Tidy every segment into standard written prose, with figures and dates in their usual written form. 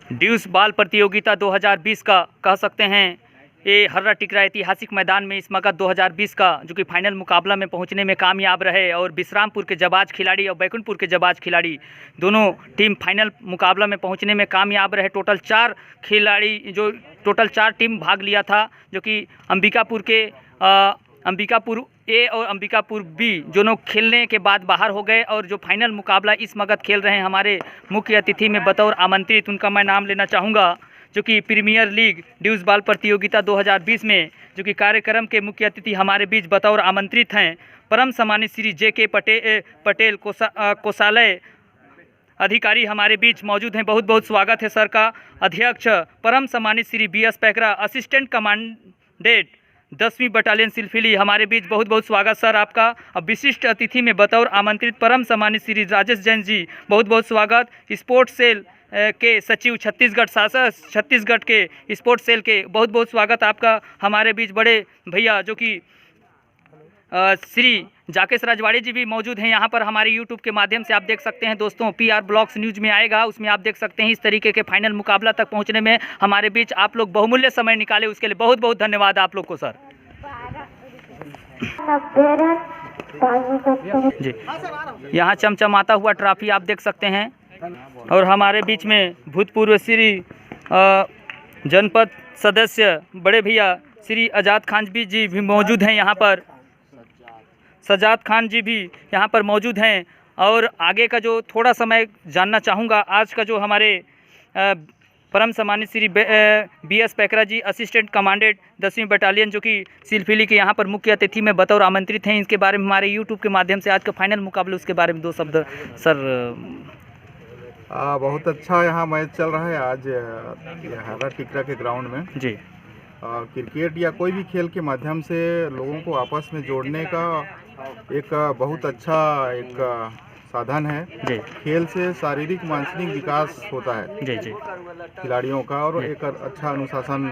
ड्यूस ball प्रतियोगिता 2020 का कह सकते हैं ये हर्रा टिकरा ऐतिहासिक मैदान में इस मगध 2020 का जो कि फाइनल मुकाबला में पहुंचने में कामयाब रहे और विश्रामपुर के जाबाज खिलाड़ी और बैकुंठपुर के जाबाज खिलाड़ी दोनों टीम फाइनल मुकाबला में पहुंचने में कामयाब रहे। टोटल 4 टीम भाग लिया था, जो कि अंबिकापुर ए और अंबिकापुर बी दोनों खेलने के बाद बाहर हो गए और जो फाइनल मुकाबला इस मगध खेल रहे हैं हमारे मुख्य अतिथि में बतौर आमंत्रित, उनका मैं नाम लेना चाहूँगा, जो कि प्रीमियर लीग ड्यूस बॉल प्रतियोगिता 2020 में जो कि कार्यक्रम के मुख्य अतिथि हमारे बीच बतौर आमंत्रित हैं परम सम्मानित श्री जे.के. पटेल कोषालय अधिकारी हमारे बीच मौजूद हैं। बहुत बहुत स्वागत है सर का। अध्यक्ष परम सम्मानित Shri B S. Paikra, assistant commandant 10वीं बटालियन सिलफिली, हमारे बीच बहुत बहुत स्वागत सर आपका। अब विशिष्ट अतिथि में बतौर आमंत्रित परम सम्मानित श्री राजेश जैन जी, बहुत बहुत स्वागत। स्पोर्ट्स सेल के सचिव छत्तीसगढ़ शासक, छत्तीसगढ़ के स्पोर्ट्स सेल के, बहुत बहुत स्वागत आपका। हमारे बीच बड़े भैया जो कि श्री जाकेश राजवाड़े जी भी मौजूद हैं यहाँ पर। हमारे यूट्यूब के माध्यम से आप देख सकते हैं दोस्तों, PR ब्लॉग्स न्यूज़ में आएगा, उसमें आप देख सकते हैं इस तरीके के फाइनल मुकाबला तक पहुँचने में हमारे बीच आप लोग बहुमूल्य समय निकाले, उसके लिए बहुत बहुत धन्यवाद आप लोग को सर जी। यहाँ चमचमाता हुआ ट्रॉफी आप देख सकते हैं और हमारे बीच में भूतपूर्व श्री जनपद सदस्य बड़े भैया श्री आज़ाद खान जी भी मौजूद हैं यहाँ पर। सजाद खान जी भी यहाँ पर मौजूद हैं। और आगे का जो थोड़ा समय जानना चाहूँगा, आज का जो हमारे परम सम्मानित श्री बी.एस. पैकरा जी, असिस्टेंट कमांडेंट 10वीं बटालियन जो कि सिलफिली के यहाँ पर मुख्य अतिथि में बतौर आमंत्रित हैं, इसके बारे में हमारे यूट्यूब के माध्यम से आज का फाइनल मुकाबला उसके बारे में 2 शब्द सर। बहुत अच्छा यहाँ मैच चल रहा है आज हर्रा टिकरा के ग्राउंड में जी। क्रिकेट या कोई भी खेल के माध्यम से लोगों को आपस में जोड़ने का एक बहुत अच्छा एक साधन है जी। खेल से शारीरिक मानसिक विकास होता है जी जी खिलाड़ियों का, और एक अच्छा अनुशासन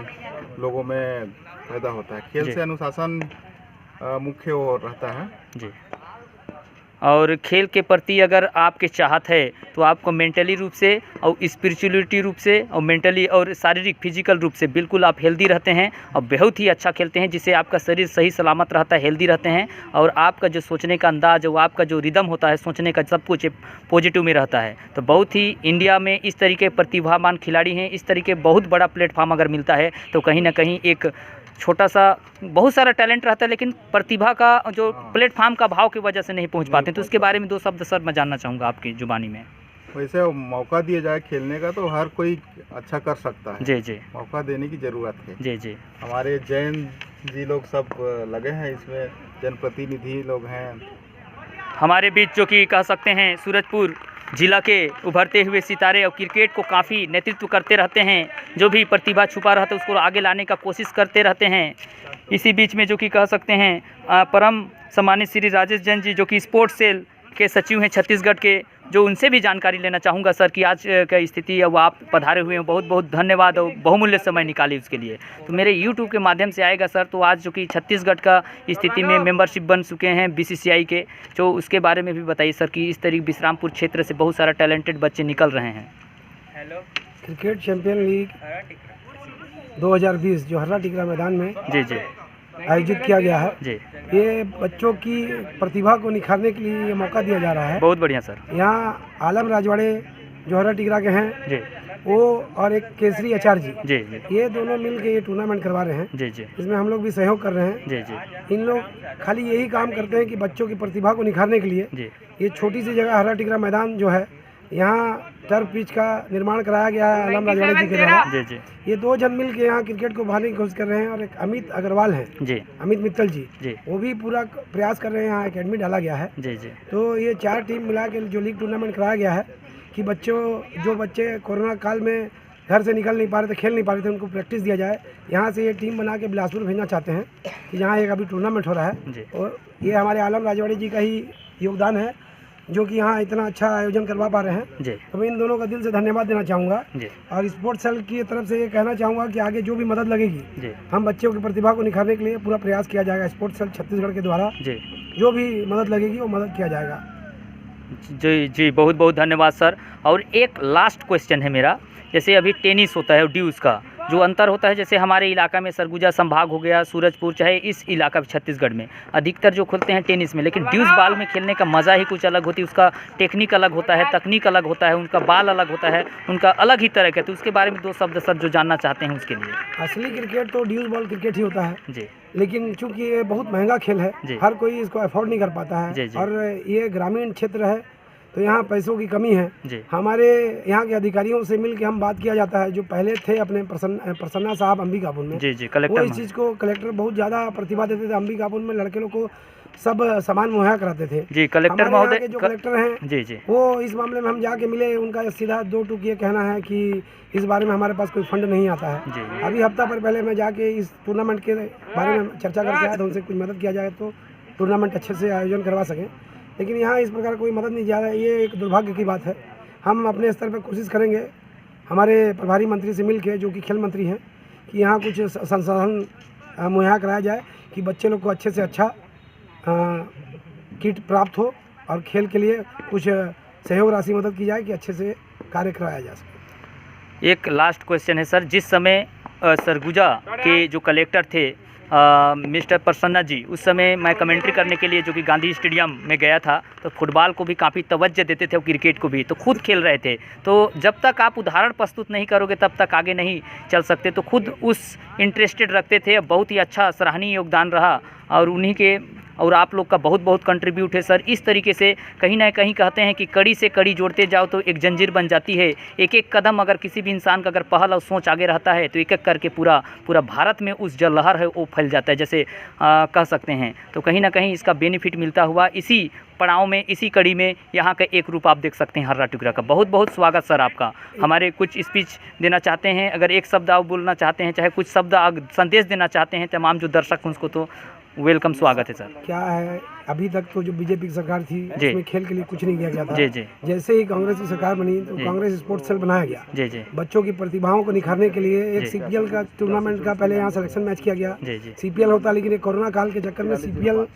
लोगों में पैदा होता है। खेल से अनुशासन मुख्य और रहता है जी। और खेल के प्रति अगर आपके चाहत है तो आपको मेंटली रूप से और स्पिरिचुअलिटी रूप से और मेंटली और शारीरिक फिजिकल रूप से बिल्कुल आप हेल्दी रहते हैं और बहुत ही अच्छा खेलते हैं, जिससे आपका शरीर सही सलामत रहता है, हेल्दी रहते हैं और आपका जो सोचने का अंदाज और आपका जो रिदम होता है सोचने का, सब कुछ पॉजिटिव में रहता है। तो बहुत ही इंडिया में इस तरीके प्रतिभावान खिलाड़ी हैं, इस तरीके बहुत बड़ा प्लेटफॉर्म अगर मिलता है तो कहीं ना कहीं एक छोटा सा बहुत सारा टैलेंट रहता है, लेकिन प्रतिभा का जो प्लेटफॉर्म का भाव की वजह से नहीं पहुंच पाते। तो उसके बारे में 2 शब्द सर मैं जानना चाहूँगा आपकी जुबानी में। वैसे मौका दिया जाए खेलने का तो हर कोई अच्छा कर सकता है जी जी, मौका देने की ज़रूरत है जी जी। हमारे जैन जी लोग सब लगे हैं इसमें, जनप्रतिनिधि लोग हैं हमारे बीच, जो कि कह सकते हैं सूरजपुर जिला के उभरते हुए सितारे और क्रिकेट को काफ़ी नेतृत्व करते रहते हैं, जो भी प्रतिभा छुपा रहता है उसको आगे लाने का कोशिश करते रहते हैं। इसी बीच में जो कि कह सकते हैं परम सम्मानित श्री राजेश जैन जी, जो कि स्पोर्ट्स सेल के सचिव हैं छत्तीसगढ़ के, जो उनसे भी जानकारी लेना चाहूँगा सर कि आज का स्थिति है वो आप पधारे हुए हैं, बहुत बहुत धन्यवाद और बहुमूल्य समय निकाले उसके लिए। तो मेरे यूट्यूब के माध्यम से आएगा सर, तो आज जो कि छत्तीसगढ़ का स्थिति में मेंबरशिप बन चुके हैं BCCI के, तो उसके बारे में भी बताइए सर कि इस तरीके विश्रामपुर क्षेत्र से बहुत सारा टैलेंटेड बच्चे निकल रहे हैं। हेलो, क्रिकेट चैंपियन लीग 2020 जो हर्रा टिकरा मैदान में जी जी आयोजित किया गया है जी, ये बच्चों की प्रतिभा को निखारने के लिए ये मौका दिया जा रहा है। बहुत बढ़िया सर। यहाँ आलम राजवाड़े जो हर्रा टिकरा के हैं जी, वो और एक केसरी आचार्य जी जी जी, ये दोनों मिल के ये टूर्नामेंट करवा रहे हैं जी जी, इसमें हम लोग भी सहयोग कर रहे हैं जी जी। इन लोग खाली यही काम करते हैं कि बच्चों की प्रतिभा को निखारने के लिए जी, ये छोटी सी जगह हर्रा टिकरा मैदान जो है, यहाँ टर्फ पिच का निर्माण कराया गया है आलम राजवाड़े जी के द्वारा। जी जी, ये 2 जन मिल के यहाँ क्रिकेट को उभारने की कोशिश कर रहे हैं और एक अमित अग्रवाल हैं जी, अमित मित्तल जी जी, वो भी पूरा प्रयास कर रहे हैं, यहाँ एकेडमी डाला गया है। जी जी, तो ये 4 टीम मिला के जो लीग टूर्नामेंट कराया गया है कि जो बच्चे कोरोना काल में घर से निकल नहीं पा रहे थे, खेल नहीं पा रहे थे, उनको प्रैक्टिस दिया जाए। यहाँ से ये टीम बना के बिलासपुर भेजना चाहते हैं कि जहाँ एक अभी टूर्नामेंट हो रहा है, और ये हमारे आलम राजवाड़े जी का ही योगदान है जो कि यहाँ इतना अच्छा आयोजन करवा पा रहे हैं। जी, तो मैं इन दोनों का दिल से धन्यवाद देना चाहूँगा जी, और स्पोर्ट्स सेल की तरफ से ये कहना चाहूँगा कि आगे जो भी मदद लगेगी जी, हम बच्चों की प्रतिभा को निखारने के लिए पूरा प्रयास किया जाएगा। स्पोर्ट्स सेल छत्तीसगढ़ के द्वारा जी, जो भी मदद लगेगी वो मदद किया जाएगा। जी जी, बहुत बहुत धन्यवाद सर। और एक लास्ट क्वेश्चन है मेरा जैसे अभी टेनिस होता है ड्यूस का जो अंतर होता है, जैसे हमारे इलाका में सरगुजा संभाग हो गया, सूरजपुर, चाहे इस इलाका छत्तीसगढ़ में अधिकतर जो खेलते हैं टेनिस में, लेकिन ड्यूस बाल में खेलने का मज़ा ही कुछ अलग होती है। उसका टेक्निक अलग होता है, तकनीक अलग होता है, उनका बाल अलग होता है, उनका अलग ही तरह का। तो उसके बारे में 2 शब्द सर जो जानना चाहते हैं उसके लिए। असली क्रिकेट तो ड्यूस बॉल क्रिकेट ही होता है जी, लेकिन चूंकि ये बहुत महंगा खेल है, हर कोई इसको अफोर्ड नहीं कर पाता है। जी, जी। और ये ग्रामीण क्षेत्र है तो यहाँ पैसों की कमी है। जी, हमारे यहाँ के अधिकारियों से मिल के हम बात किया जाता है, जो पहले थे अपने प्रसन्ना साहब अंबिकापुर में। जी, जी, वो कलेक्टर इस चीज़ को कलेक्टर बहुत ज़्यादा प्रतिभा देते थे। अंबिकापुर में लड़के लोग को सब सामान मुहैया कराते थे। जी, कलेक्टर हमारे यहाँ महोदय के जो कलेक्टर हैं जी, जी, वो इस मामले में हम जाके मिले, उनका सीधा 2 टूक ये कहना है कि इस बारे में हमारे पास कोई फंड नहीं आता है। जी, अभी हफ्ता भर पहले मैं जाके इस टूर्नामेंट के बारे में चर्चा करके आया था, उनसे कुछ मदद किया जाए तो टूर्नामेंट अच्छे से आयोजन करवा सकें, लेकिन यहाँ इस प्रकार कोई मदद नहीं जा रहा है। ये एक दुर्भाग्य की बात है। हम अपने स्तर पर कोशिश करेंगे हमारे प्रभारी मंत्री से मिल के, जो कि खेल मंत्री हैं, कि यहाँ कुछ संसाधन मुहैया कराया जाए कि बच्चे लोग को अच्छे से अच्छा किट प्राप्त हो और खेल के लिए कुछ सहयोग राशि मदद की जाए कि अच्छे से कार्य कराया जा सके। एक लास्ट क्वेश्चन है सर, जिस समय सरगुजा के जो कलेक्टर थे मिस्टर प्रसन्ना जी, उस समय मैं कमेंट्री करने के लिए जो कि गांधी स्टेडियम में गया था, तो फुटबॉल को भी काफ़ी तवज्जो देते थे और क्रिकेट को भी, तो खुद खेल रहे थे। तो जब तक आप उदाहरण प्रस्तुत नहीं करोगे तब तक आगे नहीं चल सकते। तो खुद उस इंटरेस्टेड रखते थे, बहुत ही अच्छा सराहनीय योगदान रहा और उन्हीं के और आप लोग का बहुत बहुत कंट्रीब्यूट है सर। इस तरीके से कहीं ना कहीं कहते हैं कि कड़ी से कड़ी जोड़ते जाओ तो एक जंजीर बन जाती है। एक एक कदम अगर किसी भी इंसान का अगर पहल और सोच आगे रहता है तो एक एक करके पूरा भारत में उस जो लहर है वो फैल जाता है, जैसे कह सकते हैं। तो कहीं ना कहीं इसका बेनिफिट मिलता हुआ इसी पड़ाव में, इसी कड़ी में यहाँ का एक रूप आप देख सकते हैं हर्रा टिकरा का। बहुत बहुत स्वागत सर आपका। हमारे कुछ स्पीच देना चाहते हैं, अगर एक शब्द आप बोलना चाहते हैं, चाहे कुछ शब्द संदेश देना चाहते हैं तमाम जो दर्शक हैं उसको, तो वेलकम, स्वागत है सर। क्या है, अभी तक तो जो बीजेपी की सरकार थी उसमें खेल के लिए कुछ नहीं किया गया था। जी, जी, जैसे ही कांग्रेस की सरकार बनी तो कांग्रेस स्पोर्ट्स सेल बनाया गया। जी, जी, बच्चों की प्रतिभाओं को निखारने के लिए एक सीपीएल का टूर्नामेंट का पहले यहाँ सिलेक्शन मैच किया गया। जी, जी, सीपीएल होता, लेकिन ये कोरोना काल के चक्कर में सीपीएल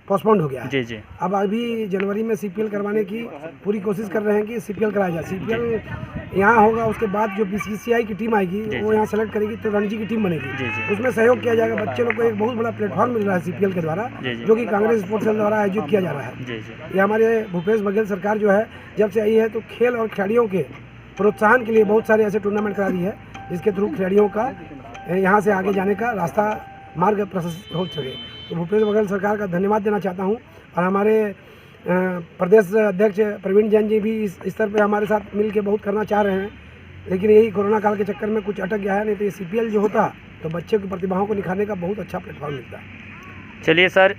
पोस्टपोन्ड हो गया है। जी, जी, अब अभी जनवरी में सीपीएल करवाने की पूरी कोशिश कर रहे हैं कि सीपीएल कराया जाए। सीपीएल यहाँ होगा, उसके बाद जो बीसीसीआई की टीम आएगी वो यहाँ सेलेक्ट करेगी तो रणजी की टीम बनेगी। जी, जी, उसमें सहयोग किया जाएगा। बच्चे लोग को एक बहुत बड़ा प्लेटफॉर्म मिल रहा है सीपीएल के द्वारा, जो कि कांग्रेस स्पोर्ट्स सेल द्वारा आयोजित किया जा रहा है। जी, जी, ये हमारे भूपेश बघेल सरकार जो है जब से आई है तो खेल और खिलाड़ियों के प्रोत्साहन के लिए बहुत सारे ऐसे टूर्नामेंट करा दी है जिसके थ्रू खिलाड़ियों का यहाँ से आगे जाने का रास्ता मार्ग प्रशस्त हो सके। तो भूपेश बघेल सरकार का धन्यवाद देना चाहता हूँ। और हमारे प्रदेश अध्यक्ष प्रवीण जैन जी भी इस स्तर पे हमारे साथ मिल के बहुत करना चाह रहे हैं, लेकिन यही कोरोना काल के चक्कर में कुछ अटक गया है। नहीं तो ये सीपीएल जो होता तो बच्चे की प्रतिभाओं को निखारने का बहुत अच्छा प्लेटफॉर्म मिलता है। चलिए सर,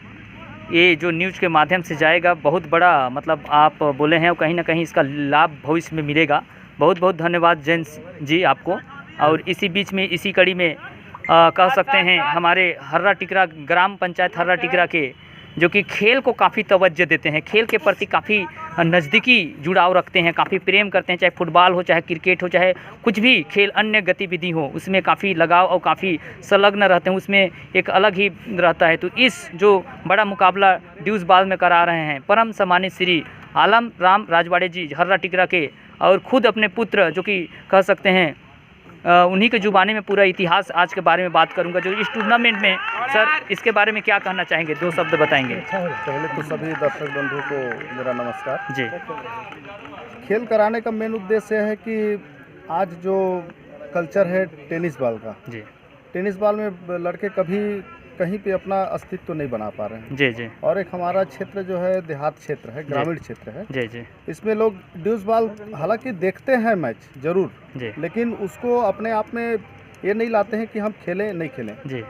ये जो न्यूज़ के माध्यम से जाएगा बहुत बड़ा, मतलब आप बोले हैं, और कहीं ना कहीं इसका लाभ भविष्य में मिलेगा। बहुत बहुत धन्यवाद जैन जी आपको। और इसी बीच में, इसी कड़ी में कह सकते हैं हमारे हर्रा टिकरा ग्राम पंचायत हर्रा टिकरा के जो कि खेल को काफ़ी तवज्जो देते हैं, खेल के प्रति काफ़ी नज़दीकी जुड़ाव रखते हैं, काफ़ी प्रेम करते हैं, चाहे फुटबॉल हो, चाहे क्रिकेट हो, चाहे कुछ भी खेल अन्य गतिविधि हो, उसमें काफ़ी लगाव और काफ़ी संलग्न रहते हैं, उसमें एक अलग ही रहता है। तो इस जो बड़ा मुकाबला ड्यूस बाल में करा रहे हैं परम सम्मानित श्री आलम राम राजवाड़े जी हर्रा टिकरा के, और ख़ुद अपने पुत्र जो कि कह सकते हैं उन्हीं के जुबानी में पूरा इतिहास आज के बारे में बात करूंगा जो इस टूर्नामेंट में। सर, इसके बारे में क्या कहना चाहेंगे, 2 शब्द बताएंगे। पहले तो सभी दर्शक बंधु को मेरा नमस्कार जी। खेल कराने का मेन उद्देश्य है कि आज जो कल्चर है टेनिस बॉल का, जी, टेनिस बॉल में लड़के कभी कहीं पे अपना अस्तित्व नहीं बना पा रहे हैं। जी, जी, और एक हमारा क्षेत्र जो है देहात क्षेत्र है, ग्रामीण क्षेत्र है। जी, जी, इसमें लोग ड्यूस बॉल हालांकि देखते हैं मैच जरूर, जी, लेकिन उसको अपने आप में ये नहीं लाते हैं कि हम खेलें नहीं खेलें। जी,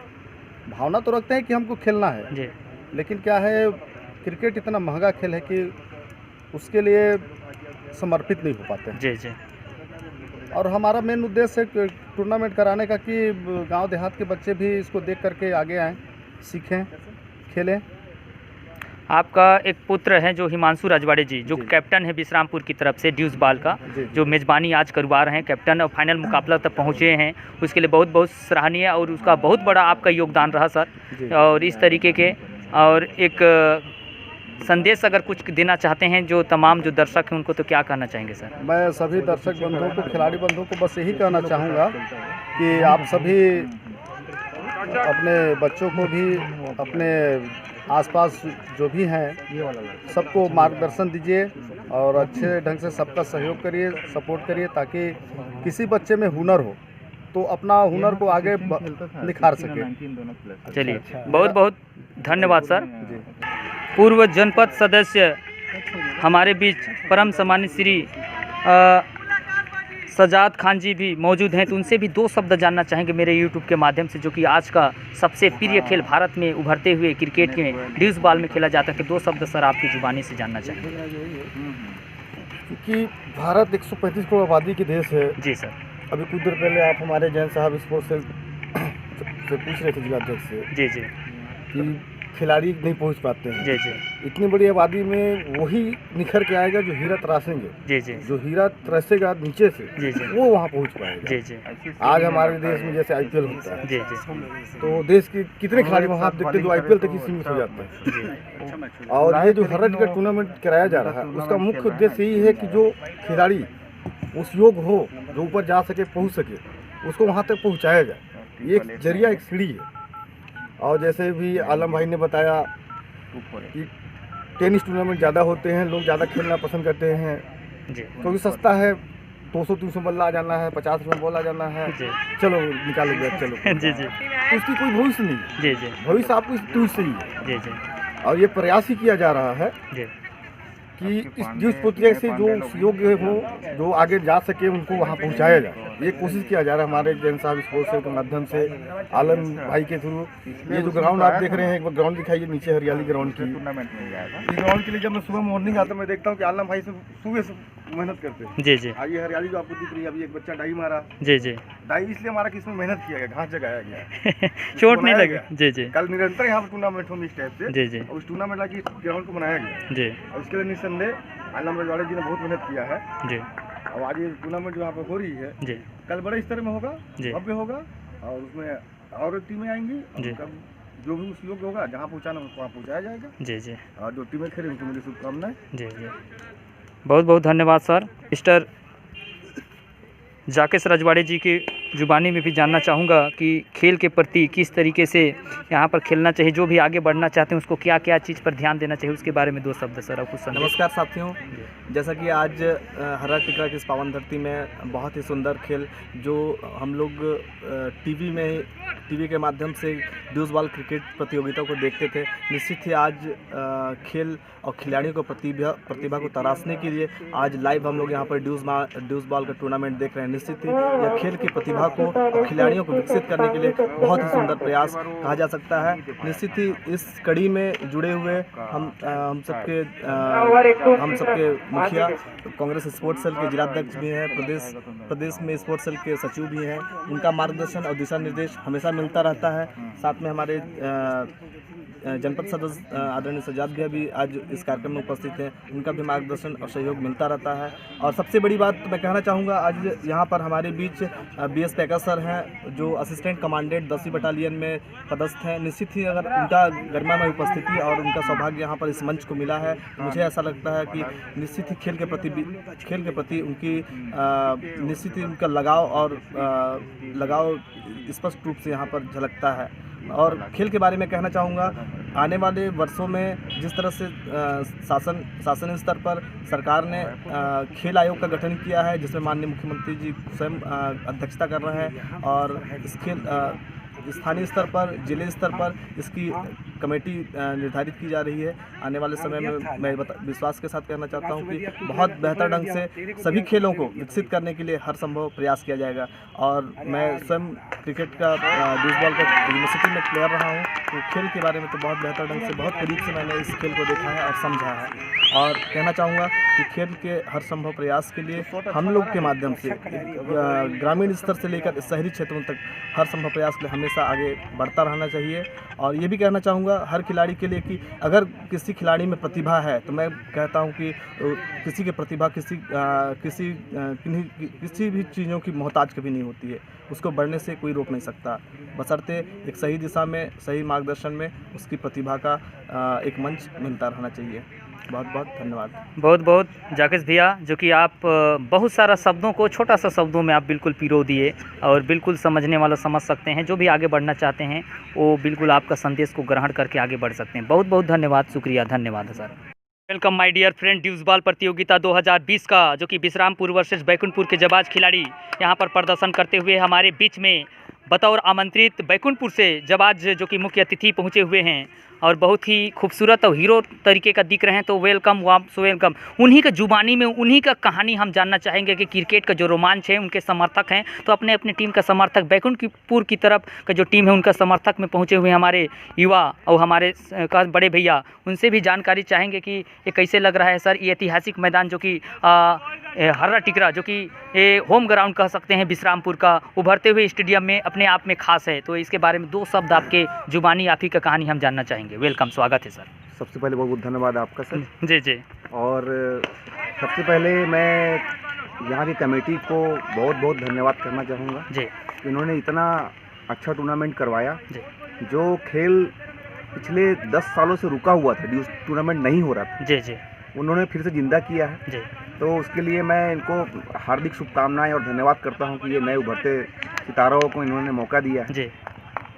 भावना तो रखते हैं कि हमको खेलना है, जी, लेकिन क्या है, क्रिकेट इतना महंगा खेल है कि उसके लिए समर्पित नहीं हो पाते हैं। जी, जी, और हमारा मेन उद्देश्य है टूर्नामेंट कराने का कि गांव देहात के बच्चे भी इसको देख करके आगे आएँ, सीखें, खेलें। आपका एक पुत्र है जो हिमांशु राजवाड़े जी, जो कैप्टन है विश्रामपुर की तरफ से ड्यूस बाल का, जो मेज़बानी आज करवा रहे हैं, कैप्टन, और फाइनल मुकाबला तक पहुंचे हैं, उसके लिए बहुत बहुत सराहनीय और उसका बहुत बड़ा आपका योगदान रहा सर। और इस तरीके के और एक संदेश अगर कुछ देना चाहते हैं जो तमाम जो दर्शक हैं उनको, तो क्या कहना चाहेंगे सर? मैं सभी दर्शक बंधुओं को, खिलाड़ी बंधुओं को बस यही कहना चाहूँगा कि आप सभी अपने बच्चों को भी, अपने आसपास जो भी हैं सबको मार्गदर्शन दीजिए और अच्छे ढंग से सबका सहयोग करिए, सपोर्ट करिए, ताकि किसी बच्चे में हुनर हो तो अपना हुनर को आगे निखार सके। चलिए, बहुत बहुत धन्यवाद सर। पूर्व जनपद सदस्य हमारे बीच परम सम्मानित श्री सजाद खान जी भी मौजूद हैं, तो उनसे भी दो शब्द जानना चाहेंगे मेरे यूट्यूब के माध्यम से, जो कि आज का सबसे प्रिय खेल भारत में उभरते हुए क्रिकेट के ड्यूस बॉल में खेला जाता है। कि दो शब्द सर आपकी जुबानी से जानना चाहेंगे। क्योंकि भारत 135 करोड़ आबादी के देश है। जी सर। अभी कुछ देर पहले आप हमारे जैन साहब स्पोर्ट्स से पूछ रहे थे जिलाध्यक्ष से जी जी कि खिलाड़ी नहीं पहुंच पाते हैं। जी जी। इतनी बड़ी आबादी में वही निखर के आएगा जो हीरा तराशेंगे। जी जी। जो हीरा तराशेगा नीचे से, जी जी, वो वहाँ पहुंच पाएगा। जी जी। आज हमारे देश में जैसे IPL होता है, जी जी, तो देश के कितने खिलाड़ी वहाँ आप देखते हैं जो IPL तक ही सीमित हो जाते हैं। और ये जो हर का टूर्नामेंट कराया जा रहा है, उसका मुख्य उद्देश्य यही है कि जो खिलाड़ी उस योग हो, जो ऊपर जा सके, पहुँच सके, उसको वहाँ तक पहुँचाया जाए। ये एक जरिया, एक सीढ़ी है। और जैसे भी आलम भाई ने बताया कि टेनिस टूर्नामेंट ज़्यादा होते हैं, लोग ज़्यादा खेलना पसंद करते हैं क्योंकि सस्ता है। 200-300 बल्ला आ जाना है, 50 रुपये बॉल आ जाना है, चलो निकालो बैट, चलो। जी जी। तो उसकी कोई भविष्य नहीं है। जी जी। भविष्य आपको इस टूर से ही है। जी जी। और ये प्रयास ही किया जा रहा है जी कि जिस प्रतियोगिता से जो योग्य हो, जो आगे जा सके, उनको वहाँ पहुँचाया जाए। ये कोशिश किया जा रहा है हमारे जैन साहब स्पोर्ट्स के माध्यम से, आलम भाई के थ्रू। ये जो ग्राउंड आप देख रहे हैं, एक बार ग्राउंड दिखाइए, नीचे हरियाली ग्राउंड की। इस ग्राउंड के लिए जब मैं सुबह मॉर्निंग आता हूँ, मैं देखता हूँ कि आलम भाई सुबह से मेहनत करते हैं। जी जी। ये हरियाली जो आपको दिख रही है, अभी एक बच्चा डाई मारा। जी जी। डाई इसलिए मारा कि इसमें मेहनत किया गया, घास जगाया गया, चोट नहीं लगी। जी जी। कल निरंतर यहाँ पर टूर्नामेंट होंगे इस टाइप से। जी जी। और उस टूर्नामेंट की ग्राउंड को बनाया गया जी। और इसके लिए निस्संदेह आलम रजवाड़े जी ने बहुत मेहनत किया है। जी। और आज ये टूर्नामेंट जो यहाँ पर हो रही है, जी, कल बड़े स्तर में होगा, जी, भव्य होगा, और उसमें और टीमें आएंगी। जी। कब जो भी उस योग्य होगा, जहाँ पहुँचाना उसको वहाँ पहुँचाया जाएगा। जी जी। और जो टीमें खेलें उनको मेरी शुभकामनाएं। जी जी। बहुत बहुत धन्यवाद सर। मिस्टर जाकेश रजवाड़े जी की जुबानी में भी जानना चाहूँगा कि खेल के प्रति किस तरीके से यहाँ पर खेलना चाहिए, जो भी आगे बढ़ना चाहते हैं उसको क्या क्या चीज़ पर ध्यान देना चाहिए, उसके बारे में दो शब्द सर आप कुछ संदेश। नमस्कार साथियों, जैसा कि आज हरा टिकरा की इस पावन धरती में बहुत ही सुंदर खेल जो हम लोग टीवी के माध्यम से ड्यूस बॉल क्रिकेट प्रतियोगिता को देखते थे, निश्चित ही आज खेल और खिलाड़ियों को प्रतिभा को तराशने के लिए आज लाइव हम लोग यहाँ पर ड्यूस बॉल का टूर्नामेंट देख रहे हैं। निश्चित ही यह खेल की प्रतिभा को और खिलाड़ियों को विकसित करने के लिए बहुत ही सुंदर प्रयास कहा जा सकता है। निश्चित ही इस कड़ी में जुड़े हुए हम सबके मुखिया कांग्रेस स्पोर्ट्स सेल के जिलाध्यक्ष भी हैं, प्रदेश में स्पोर्ट्स सेल के सचिव भी हैं, उनका मार्गदर्शन और दिशा निर्देश हमेशा मिलता रहता है। साथ में हमारे जनपद सदस्य आदरणीय सजाद भैया भी आज इस कार्यक्रम में उपस्थित हैं, उनका भी मार्गदर्शन और सहयोग मिलता रहता है। और सबसे बड़ी बात मैं कहना चाहूँगा, आज यहाँ पर हमारे बीच BS पैका सर हैं जो असिस्टेंट कमांडेंट 10वीं बटालियन में पदस्थ हैं। निश्चित ही अगर उनका गरिमा में उपस्थिति और उनका सौभाग्य यहाँ पर इस मंच को मिला है, मुझे ऐसा लगता है कि निश्चित ही खेल के प्रति उनकी निश्चित ही उनका लगाव स्पष्ट रूप से यहाँ पर झलकता है। और खेल के बारे में कहना चाहूँगा, आने वाले वर्षों में जिस तरह से शासन स्तर पर सरकार ने खेल आयोग का गठन किया है, जिसमें माननीय मुख्यमंत्री जी स्वयं अध्यक्षता कर रहे हैं, और इस खेल स्थानीय स्तर पर, जिले स्तर पर इसकी कमेटी निर्धारित की जा रही है। आने वाले समय में मैं विश्वास के साथ कहना चाहता हूं कि बहुत बेहतर ढंग से सभी खेलों को विकसित करने के लिए हर संभव प्रयास किया जाएगा। और मैं स्वयं क्रिकेट का ड्यूस बॉल का यूनिवर्सिटी में प्लेयर रहा हूं, तो खेल के बारे में तो बहुत बेहतर ढंग से, बहुत करीब से मैंने इस खेल को देखा है और समझा है। और कहना चाहूँगा कि खेल के हर संभव प्रयास के लिए हम लोग के माध्यम से ग्रामीण स्तर से लेकर शहरी क्षेत्रों तक हर संभव प्रयास के लिए हमेशा आगे बढ़ता रहना चाहिए। और ये भी कहना चाहूँगा हर खिलाड़ी के लिए कि अगर किसी खिलाड़ी में प्रतिभा है तो मैं कहता हूँ कि किसी की प्रतिभा किसी भी चीज़ों की मोहताज कभी नहीं होती है, उसको बढ़ने से कोई रोक नहीं सकता, बशर्ते एक सही दिशा में सही मार्गदर्शन में उसकी प्रतिभा का एक मंच मिलता रहना चाहिए। बहुत बहुत धन्यवाद। बहुत बहुत जाकेश भैया, जो कि आप बहुत सारा शब्दों को छोटा सा शब्दों में आप बिल्कुल पिरो दिए और बिल्कुल समझने वाला समझ सकते हैं, जो भी आगे बढ़ना चाहते हैं वो बिल्कुल आपका संदेश को ग्रहण करके आगे बढ़ सकते हैं। बहुत बहुत धन्यवाद, शुक्रिया, धन्यवाद सर। Welcome my dear friend, deuce ball प्रतियोगिता 2020 का जो कि विश्रामपुर वर्सेस बैकुंठपुर के जाबाज खिलाड़ी यहाँ पर प्रदर्शन करते हुए हमारे बीच में बतौर आमंत्रित बैकुंठपुर से जाबाज जो कि मुख्य अतिथि पहुँचे हुए हैं और बहुत ही खूबसूरत और हीरो तरीके का दिख रहे हैं। तो वेलकम, वापस वेलकम। उन्हीं का जुबानी में उन्हीं का कहानी हम जानना चाहेंगे कि क्रिकेट का जो रोमांच है, उनके समर्थक हैं तो अपने अपने टीम का समर्थक बैकुंठपुर की तरफ का जो टीम है उनका समर्थक में पहुंचे हुए हमारे युवा और हमारे बड़े भैया, उनसे भी जानकारी चाहेंगे कि ये कैसे लग रहा है सर, ये ऐतिहासिक मैदान जो कि हर्रा टिकरा जो कि ये होम ग्राउंड कह सकते हैं विश्रामपुर का, उभरते हुए स्टेडियम में अपने आप में खास है। तो इसके बारे में दो शब्द आपके जुबानी आप ही का कहानी हम जानना चाहेंगे। वेलकम, स्वागत है सर। सबसे पहले बहुत बहुत धन्यवाद आपका सर। जी जी। और सबसे पहले मैं यहाँ की कमेटी को बहुत बहुत धन्यवाद करना चाहूँगा जी। इन्होंने इतना अच्छा टूर्नामेंट करवाया। जी। जो खेल पिछले 10 सालों से रुका हुआ था, टूर्नामेंट नहीं हो रहा था, जी जी, उन्होंने फिर से जिंदा किया है। जी। तो उसके लिए मैं इनको हार्दिक शुभकामनाएं और धन्यवाद करता हूं कि ये नए उभरते सितारों को इन्होंने मौका दिया है। जी।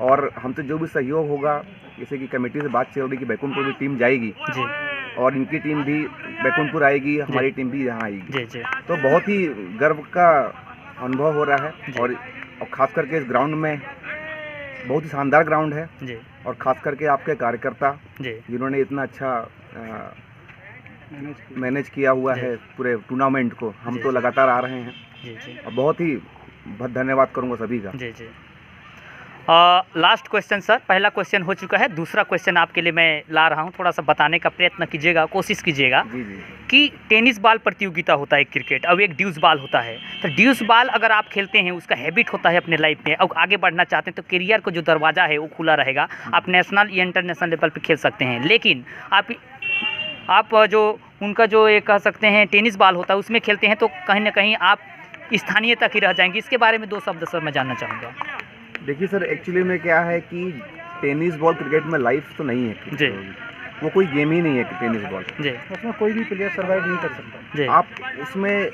और हमसे जो भी सहयोग होगा, जैसे कि कमेटी से बात चल रही कि बैकुंठपुर की टीम जाएगी जी। और इनकी टीम भी बैकुंठपुर आएगी, हमारी टीम भी यहाँ आएगी। जी जी। तो बहुत ही गर्व का अनुभव हो रहा है। और ख़ास करके इस ग्राउंड में बहुत ही शानदार ग्राउंड है जी। और ख़ास करके आपके कार्यकर्ता जी जिन्होंने इतना अच्छा मैनेज किया हुआ है पूरे टूर्नामेंट को, हम तो लगातार आ रहे हैं। जी जी। और बहुत ही धन्यवाद करूंगा सभी का। जी जी। लास्ट क्वेश्चन सर, पहला क्वेश्चन हो चुका है, दूसरा क्वेश्चन आपके लिए मैं ला रहा हूँ, थोड़ा सा बताने का प्रयत्न कीजिएगा, कोशिश कीजिएगा। जी जी। कि टेनिस बॉल प्रतियोगिता होता है क्रिकेट, अब एक ड्यूस बॉल होता है। तो ड्यूस बॉल अगर आप खेलते हैं, उसका हैबिट होता है अपने लाइफ में, और आगे बढ़ना चाहते हैं तो करियर का जो दरवाज़ा है वो खुला रहेगा, आप नेशनल या इंटरनेशनल लेवल पर खेल सकते हैं। लेकिन आप जो उनका जो एक कह सकते हैं टेनिस बॉल होता है उसमें खेलते हैं तो कहीं ना कहीं आप स्थानीय तक ही रह जाएंगे। इसके बारे में दो शब्द सर मैं जानना चाहूँगा। देखिए सर, एक्चुअली में क्या है कि टेनिस बॉल क्रिकेट में लाइफ तो नहीं है जी। वो कोई गेम ही नहीं है टेनिस बॉल जी। उसमें कोई भी प्लेयर सर्वाइव नहीं कर सकता जी। आप उसमें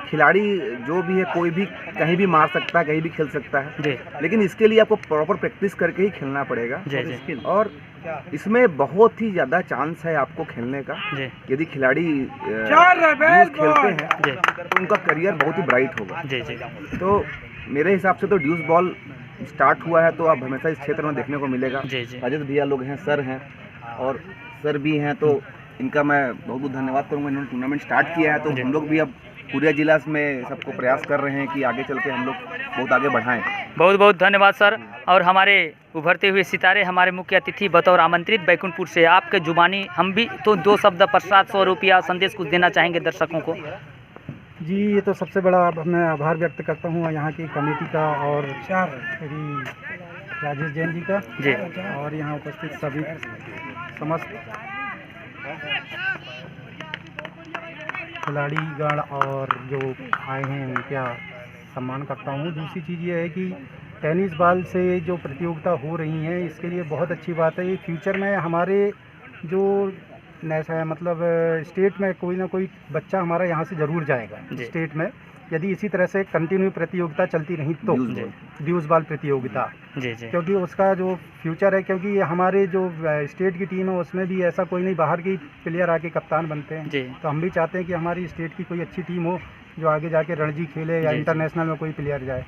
खिलाड़ी जो भी है कोई भी कहीं भी मार सकता है, कहीं भी खेल सकता है जी। लेकिन इसके लिए आपको प्रॉपर प्रैक्टिस करके ही खेलना पड़ेगा। जी जी। और इसमें बहुत ही ज़्यादा चांस है आपको खेलने का। जी। यदि खिलाड़ी खेलते हैं जी। तो उनका करियर बहुत ही ब्राइट होगा। जी जी। तो मेरे हिसाब से तो ड्यूस बॉल स्टार्ट हुआ है तो अब हमेशा इस क्षेत्र में देखने को मिलेगा। जी जी। अजित भैया लोग हैं, सर हैं और सर भी हैं, तो इनका मैं बहुत बहुत धन्यवाद करूँगा। इन्होंने टूर्नामेंट स्टार्ट किया है तो हम लोग भी अब पूरे जिला में सबको प्रयास कर रहे हैं कि आगे चल के हम लोग बहुत आगे बढ़ाएं। बहुत बहुत धन्यवाद सर। और हमारे उभरते हुए सितारे, हमारे मुख्य अतिथि बतौर आमंत्रित बैकुंठपुर से, आपके जुबानी हम भी तो दो शब्द पश्चात 100 रुपया संदेश कुछ देना चाहेंगे दर्शकों को। जी, ये तो सबसे बड़ा मैं आभार व्यक्त करता हूँ यहाँ की कमेटी का और मेरी राजेश जैन जी का जी। और यहाँ उपस्थित सभी समस्त खिलाड़ीगण और जो आए हैं उनका सम्मान करता हूँ। दूसरी चीज़ ये है कि टेनिस बॉल से जो प्रतियोगिता हो रही हैं इसके लिए बहुत अच्छी बात है। ये फ्यूचर में हमारे जो मतलब स्टेट में कोई ना कोई बच्चा हमारा यहाँ से ज़रूर जाएगा स्टेट में, यदि इसी तरह से कंटिन्यू प्रतियोगिता चलती रही तो ड्यूस बॉल प्रतियोगिता। जी जी। क्योंकि उसका जो फ्यूचर है, क्योंकि हमारे जो स्टेट की टीम है उसमें भी ऐसा कोई नहीं, बाहर की प्लेयर आके कप्तान बनते हैं जी। तो हम भी चाहते हैं कि हमारी स्टेट की कोई अच्छी टीम हो जो आगे जाके रणजी खेले या इंटरनेशनल में कोई प्लेयर जाए।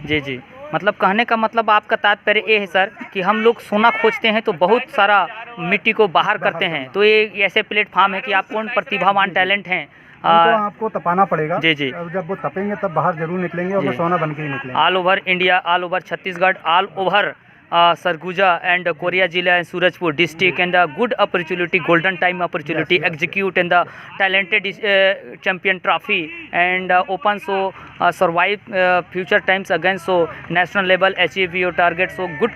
जी जी। मतलब कहने का मतलब आपका तात्पर्य ये है सर कि हम लोग सोना खोजते हैं तो बहुत सारा मिट्टी को बाहर करते हैं, तो ये ऐसे प्लेटफॉर्म है कि आप कौन प्रतिभावान टैलेंट हैं आपको तपाना पड़ेगा। जी जी। जब वो तपेंगे तब बाहर जरूर निकलेंगे और वो सोना बन के ही निकलेंगे। All over India, all over Chhattisgarh, all over Surguja and Korea Jila and Surajpur district, and a good opportunity, golden time opportunity, execute and the talented champion trophy, and open so survive future times again, so national level achieve your target, so good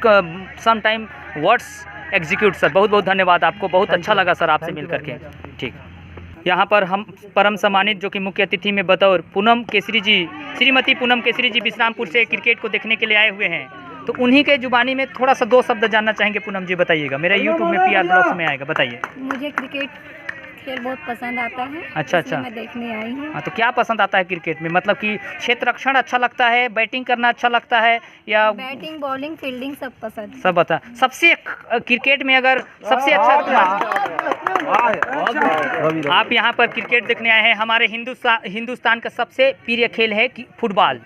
sometime words execute sir. बहुत बहुत धन्यवाद आपको, बहुत अच्छा लगा sir आपसे मिल करके। ठीक, यहाँ पर हम परम सम्मानित जो कि मुख्य अतिथि में बतौर पूनम केसरी जी, श्रीमती पूनम केसरी जी विश्रामपुर से क्रिकेट को देखने के लिए आए हुए हैं, तो उन्हीं के जुबानी में थोड़ा सा 2 शब्द जानना चाहेंगे। पूनम जी बताइएगा, मेरा यूट्यूब में PR ब्लॉग्स में आएगा, बताइए। मुझे क्रिकेट खेल बहुत पसंद आता है। अच्छा, इसलिए अच्छा। मैं देखने आई हूँ। हाँ, तो क्या पसंद आता है क्रिकेट में? मतलब कि क्षेत्र रक्षण अच्छा लगता है, बैटिंग करना अच्छा लगता है, या बैटिंग, बॉलिंग, फील्डिंग सब पसंद। सब बता। सबसे क्रिकेट में अगर सबसे अच्छा आप यहाँ पर क्रिकेट देखने आए हैं, हमारे हिंदुस्तान का सबसे प्रिय खेल है कि फुटबॉल।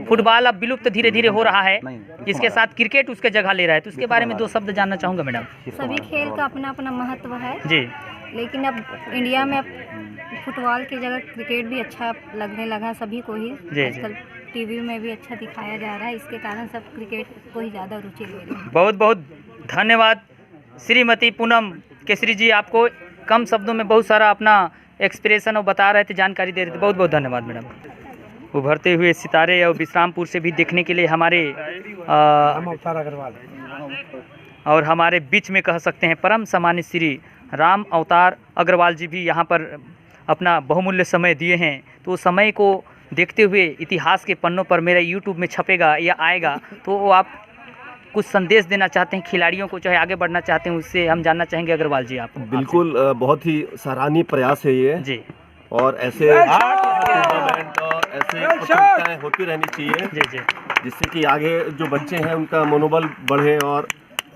फुटबॉल अब विलुप्त धीरे धीरे हो रहा है, इसके साथ क्रिकेट उसके जगह ले रहा है, तो उसके बारे में 2 शब्द जानना चाहूँगा मैडम। सभी खेल का अपना अपना महत्व है जी, लेकिन अब इंडिया में अब फुटबॉल की जगह क्रिकेट भी अच्छा लगने लगा सभी को ही। जी। आजकल टीवी में भी अच्छा दिखाया जा रहा है, इसके कारण सब क्रिकेट को ही ज़्यादा रुचि ले रहे हैं। बहुत बहुत धन्यवाद श्रीमती पूनम केसरी जी, आपको कम शब्दों में बहुत सारा अपना एक्सप्रेशन और बता रहे थे, जानकारी दे रहे थे। बहुत बहुत धन्यवाद मैडम। उभरते हुए सितारे और विश्रामपुर से भी देखने के लिए हमारे अवतार अग्रवाल और हमारे बीच में कह सकते हैं परम सम्मानित श्री राम अवतार अग्रवाल जी भी यहाँ पर अपना बहुमूल्य समय दिए हैं। तो उस समय को देखते हुए इतिहास के पन्नों पर मेरा यूट्यूब में छपेगा या आएगा, तो वो आप कुछ संदेश देना चाहते हैं खिलाड़ियों को, चाहे आगे बढ़ना चाहते हैं, उससे हम जानना चाहेंगे अग्रवाल जी आप। बिल्कुल, बहुत ही सराहनीय प्रयास है ये जी और ऐसे टूर्नामेंट और ऐसे प्रतियोगिताएं होती रहनी चाहिए जी जी, जिससे कि आगे जो बच्चे हैं उनका मनोबल बढ़े और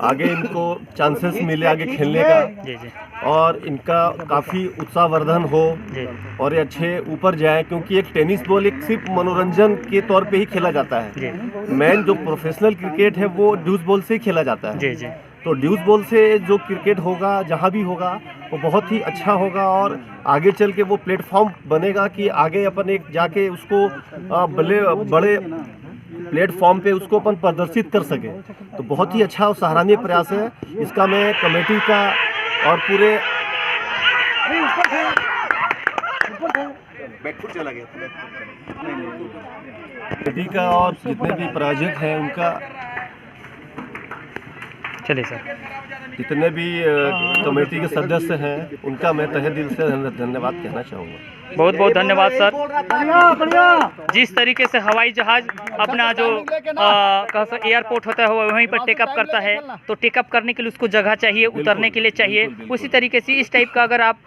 आगे इनको चांसेस मिले आगे खेलने का जी जी और इनका काफ़ी उत्साहवर्धन हो जी और ये अच्छे ऊपर जाए, क्योंकि एक टेनिस बॉल एक सिर्फ मनोरंजन के तौर पे ही खेला जाता है। जी मेन जो प्रोफेशनल क्रिकेट है वो ड्यूस बॉल से ही खेला जाता है। जी जी, तो ड्यूस बॉल से जो क्रिकेट होगा जहाँ भी होगा वो बहुत ही अच्छा होगा और आगे चल के वो प्लेटफॉर्म बनेगा कि आगे अपन एक जाके उसको बड़े प्लेटफॉर्म पे उसको अपन प्रदर्शित कर सके। तो बहुत ही अच्छा और सराहनीय प्रयास है इसका। मैं कमेटी का और पूरे कमेटी का और जितने भी प्रायोजक हैं उनका, चलिए सर, जितने भी कमेटी के सदस्य हैं उनका मैं तहे दिल से धन्यवाद कहना चाहूँगा। बहुत बहुत धन्यवाद सर। जिस तरीके से हवाई जहाज अपना जो एयरपोर्ट होता है वो वहीं पर टेकअप करता है, तो टेकअप करने के लिए उसको जगह चाहिए, उतरने के लिए चाहिए। उसी तरीके से इस टाइप का अगर आप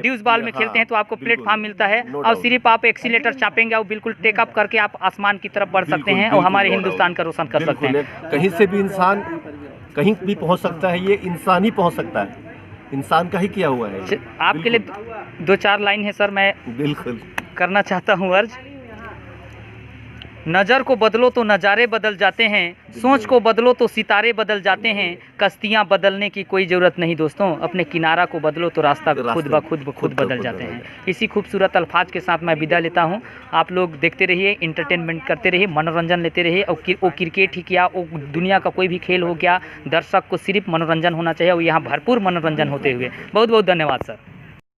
ड्यूस बॉल में खेलते हैं तो आपको प्लेटफॉर्म मिलता है और सिर्फ आप एक्सीलेटर चापेंगे और बिल्कुल टेकअप करके आप आसमान की तरफ बढ़ सकते हैं और हमारे हिंदुस्तान का रोशन कर सकते हैं। कहीं से भी इंसान कहीं भी पहुंच सकता है, ये इंसान ही पहुंच सकता है, इंसान का ही किया हुआ है। आपके लिए 2-4 लाइन है सर, मैं बिल्कुल करना चाहता हूँ अर्ज। नज़र को बदलो तो नज़ारे बदल जाते हैं, सोच को बदलो तो सितारे बदल जाते हैं, कश्तियाँ बदलने की कोई ज़रूरत नहीं दोस्तों, अपने किनारा को बदलो तो रास्ता खुद ब खुद बदल जाते हैं। इसी खूबसूरत अल्फाज के साथ मैं विदा लेता हूँ। आप लोग देखते रहिए, इंटरटेनमेंट करते रहिए, मनोरंजन लेते रहिए। और वो क्रिकेट ही क्या, वो दुनिया का कोई भी खेल हो गया, दर्शक को सिर्फ मनोरंजन होना चाहिए और यहाँ भरपूर मनोरंजन होते हुए। बहुत बहुत धन्यवाद सर।